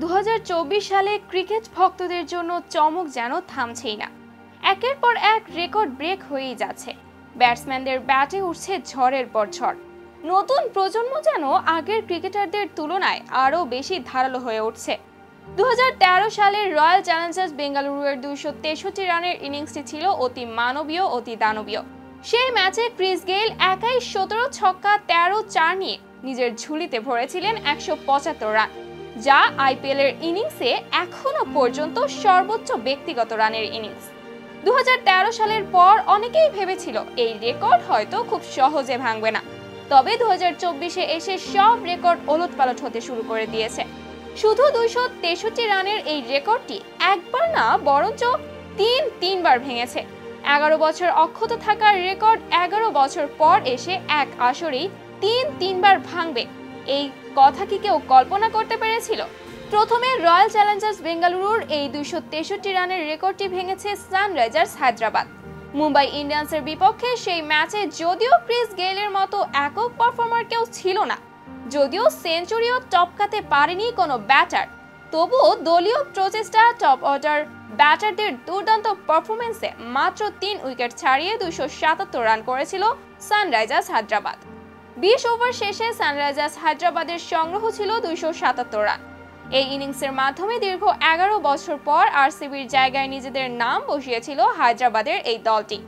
2024 সালে ক্রিকেট ভক্তদের জন্য চমক যেন থামছেই না। একের পর এক রেকর্ড ব্রেক হয়েই যাচ্ছে। ব্যাটসম্যানদের ব্যাটে উঠছে ঝড়ের পর ঝড়। নতুন প্রজন্ম যেন আগের ক্রিকেটারদের তুলনায় আরও বেশি ধারালো হয়ে উঠছে। 2013 সালের রয়্যাল চ্যালেঞ্জার্স বেঙ্গালুরুর 263 রানের ইনিংসটি ছিল অতি মানবীয়, অতি দানবীয়। সেই ম্যাচে ক্রিস গেইল একাই 17 ছক্কা 13-4 নিয়ে নিজের ঝুলিতে ভরেছিলেন 175 রান, যা আইপিএল এর ইনিংসে এখনো পর্যন্ত সর্বোচ্চ ব্যক্তিগত রানের ইনিংস। 2013 সালের পর অনেকেই ভেবেছিল এই রেকর্ড হয়তো খুব সহজে ভাঙবে না, তবে 2024-এ এসে সব রেকর্ড ওলটপালট হতে শুরু করে দিয়েছে। শুধু 263 রানের এই রেকর্ডটি একবার না বরঞ্চ তিনবার ভেঙেছে। 11 বছর অক্ষত থাকার রেকর্ড 11 বছর পর এসে এক আসরেই তিনবার ভাঙবে, এই কথা কি কেউ কল্পনা করতে পেরেছিল? প্রথমে রয়্যাল চ্যালেঞ্জার্স বেঙ্গালুরুর এই 263 রানের রেকর্ডটি ভেঙেছে সানরাইজার্স হায়দ্রাবাদ। মুম্বাই ইন্ডিয়ান্সের বিপক্ষে সেই ম্যাচে যদিও ক্রিস গেইলের মতো একক পারফর্মার কেউ ছিল না, যদিও সেঞ্চুরিও টপকাতে পারেনি কোনো ব্যাটার, তবুও দলীয় প্রচেষ্টা, টপ অর্ডার ব্যাটারদের দুর্দান্ত পারফরমেন্সে মাত্র 3 উইকেট ছাড়িয়ে 277 রান করেছিল সানরাইজার্স হায়দ্রাবাদ। 20 ওভার শেষে সানরাইজার্স হায়দ্রাবাদের সংগ্রহ ছিল 277 রান। এই ইনিংসের মাধ্যমে দীর্ঘ 11 বছর পর আরসিবির জায়গায় নিজেদের নাম বসিয়েছিল হায়দ্রাবাদের এই দলটি।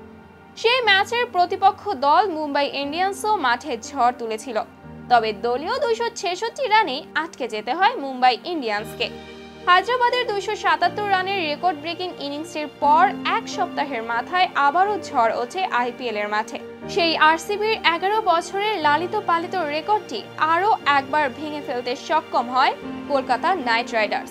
সেই ম্যাচের প্রতিপক্ষ দল মুম্বাই ইন্ডিয়ান্সও মাঠে ঝড় তুলেছিল, তবে দলীয় 266 রানেই আটকে যেতে হয় মুম্বাই ইন্ডিয়ান্সকে। হায়দ্রাবাদের 277 রানের রেকর্ড ব্রেকিং ইনিংসের পর এক সপ্তাহের মাথায় আবারও ঝড় ওঠে আইপিএল এর মাঠে। সেই আরসিবির 11 বছরের লালিত পালিত রেকর্ডটি আরও একবার ভেঙে ফেলতে সক্ষম হয় কলকাতা নাইট রাইডার্স।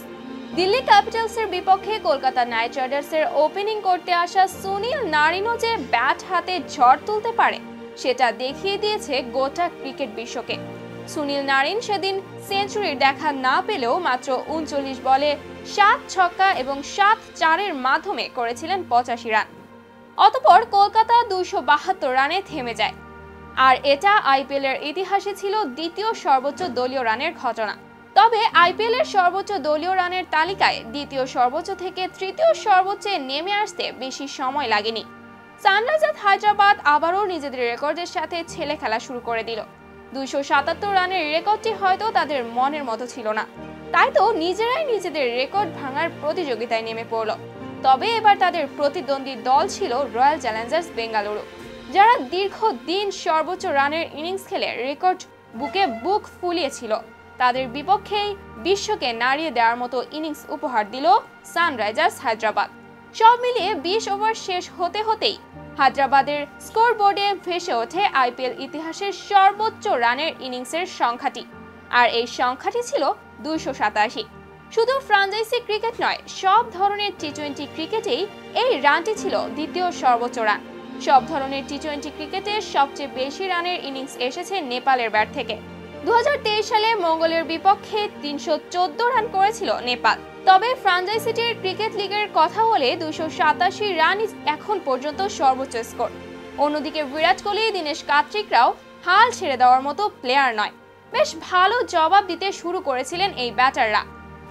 দিল্লি ক্যাপিটালসের বিপক্ষে কলকাতা নাইট রাইডার্সের ওপেনিং করতে আসা সুনীল নারিনও যে ব্যাট হাতে ঝড় তুলতে পারে সেটা দেখিয়ে দিয়েছে গোটা ক্রিকেট বিশ্বকে। সুনীল নারিন সেদিন সেঞ্চুরির দেখা না পেলেও মাত্র 39 বলে 7 ছক্কা এবং 7-4-এর মাধ্যমে করেছিলেন 85 রান। অতঃপর কলকাতা 272 রানে থেমে যায়, আর এটা আইপিএল এর ইতিহাসে ছিল দ্বিতীয় সর্বোচ্চ দলীয় রানের ঘটনা। তবে আইপিএল এর সর্বোচ্চ দলীয় রানের তালিকায় দ্বিতীয় সর্বোচ্চ থেকে তৃতীয় সর্বোচ্চে নেমে আসতে বেশি সময় লাগেনি। সানরাইজার্স হায়দ্রাবাদ আবারও নিজেদের রেকর্ডের সাথে ছেলে খেলা শুরু করে দিল। 277 রানের রেকর্ডটি হয়তো তাদের মনের মতো ছিল না, তাই তো নিজেরাই নিজেদের রেকর্ড ভাঙার প্রতিযোগিতায় নেমে পড়ল। তবে এবার তাদের প্রতিদ্বন্দ্বী দল ছিল রয়্যাল চ্যালেঞ্জার্স বেঙ্গালুরু, যারা দীর্ঘদিন সর্বোচ্চ রানের ইনিংস খেলে রেকর্ড বুকে বুক ফুলিয়েছিল। তাদের বিপক্ষেই বিশ্বকে নাড়িয়ে দেওয়ার মতো ইনিংস উপহার দিল সানরাইজার্স হায়দ্রাবাদ। সব মিলিয়ে 20 ওভার শেষ হতে হতেই হায়দ্রাবাদের স্কোরবোর্ডে ভেসে ওঠে আইপিএল ইতিহাসের সর্বোচ্চ রানের ইনিংসের সংখ্যাটি, আর এই সংখ্যাটি ছিল 287। শুধু ফ্র্যাঞ্চাইজি ক্রিকেট নয়, সব ধরনের টি-20 ক্রিকেটেই এই রানটি ছিল দ্বিতীয় সর্বোচ্চ রান। সব ধরনের টি-20 ক্রিকেটে সবচেয়ে বেশি রানের ইনিংস এসেছে নেপালের ব্যাট থেকে। 2023 সালে মঙ্গলের বিপক্ষে 314 রান করেছিল নেপাল। তবে ফ্র্যাঞ্চাইজিটির ক্রিকেট লিগের কথা হলে 287 রানই এখন পর্যন্ত সর্বোচ্চ স্কোর। অন্যদিকে বিরাট কোহলি, দীনেশ কার্তিকরাও হাল ছেড়ে দেওয়ার মতো প্লেয়ার নয়। বেশ ভালো জবাব দিতে শুরু করেছিলেন এই ব্যাটাররা।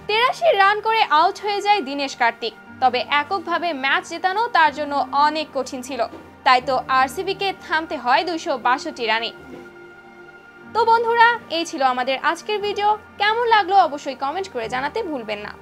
83 রান করে আউট হয়ে যায় দীনেশ কার্তিক, তবে এককভাবে ম্যাচ জেতানো তার জন্য অনেক কঠিন ছিল, তাই তো আরসিবিকে থামতে হয় 262 রানে। তো বন্ধুরা, এই ছিল আমাদের আজকের ভিডিও। কেমন লাগলো অবশ্যই কমেন্ট করে জানাতে ভুলবেন না।